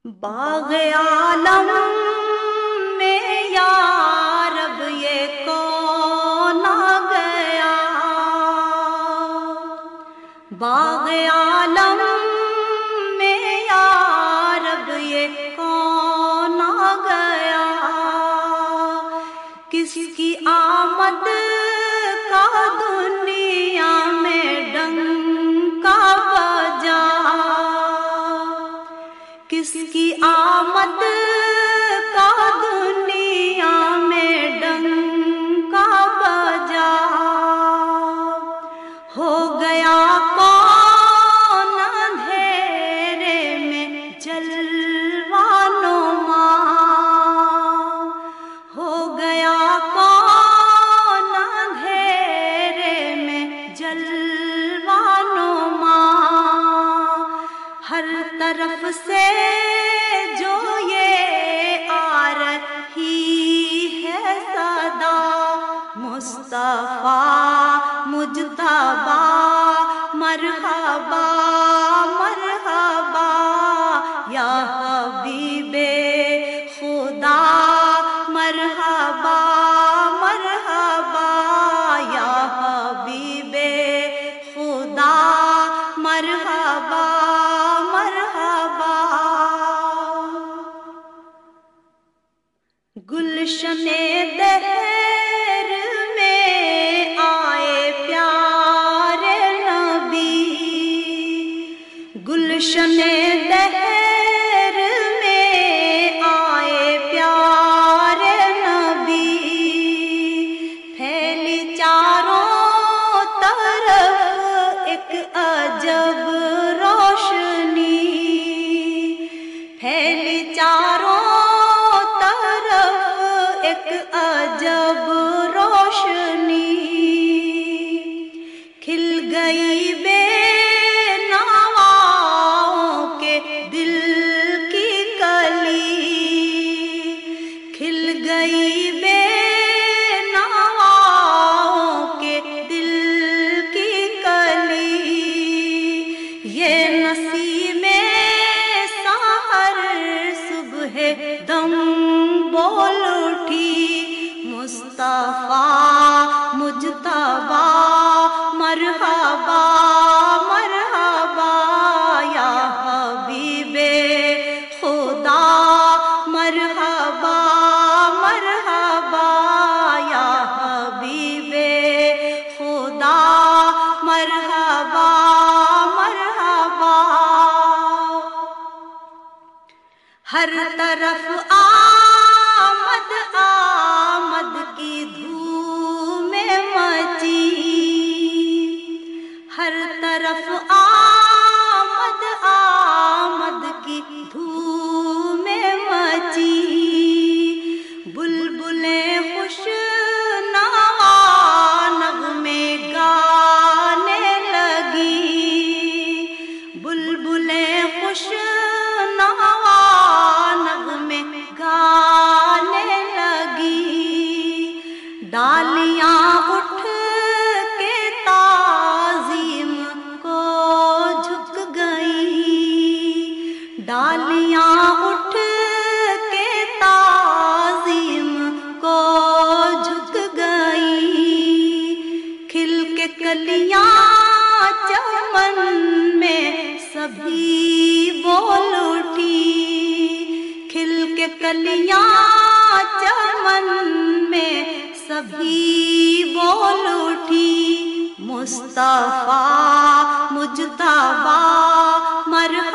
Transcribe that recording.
باغ عالم میں یا رب یہ کون آ گیا، باغ عالم میں یا رب یہ کون آ گیا، کس کی آمد کا دنیا میں ڈنکا بجا، کس کی آمد کا دنیا میں ڈنکا بجا، ہو گیا کون اندھیرے میں جلوہ نما، ہو گیا کون اندھیرے میں جلوہ نما، ہر طرف سے جو یہ آ رہی ہے صدا، مصطفیٰ مجتبیٰ مرحبا مرحبا، یا حبیب خدا مرحبا مرحبا، یا حبیب خدا مرحبا مرحبا۔ گلشن دہر میں آئے پیارے نبی، گلشن دہر میں آئے پیارے نبی، پھیلی چاروں طرف ایک عجب روشنی، پھیلی چاروں طرف ایک عجب روشنی، کھل گئی بے نواؤں کے دل کی کلی، کھل گئی بے نواؤں کے دل کی کلی، یہ نسیم سحر صبح دم بول اٹھی، مصطفیٰ مجتبیٰ مرحبا مرحبا، یا حبیب خدا مرحبا مرحبا، یا حبیب خدا مرحبا مرحبا۔ ہر طرف آمد آمد کی دھوم مچی، ہر طرف آمد آمد کی دھوم مچی، بلبلیں خوش نوا نغمے گانے لگی، بلبلیں خوش نوا نغمے گانے لگی، ڈالیاں اٹھ کے تعظیم کو جھک گئی، ڈالیاں اٹھ کے تعظیم کو جھک گئی، کھل کے کلیاں چمن میں سبھی بول اٹھی، کھل کے کلیاں چمن میں سبھی بول اٹھی، مصطفیٰ مجتبیٰ مرحبا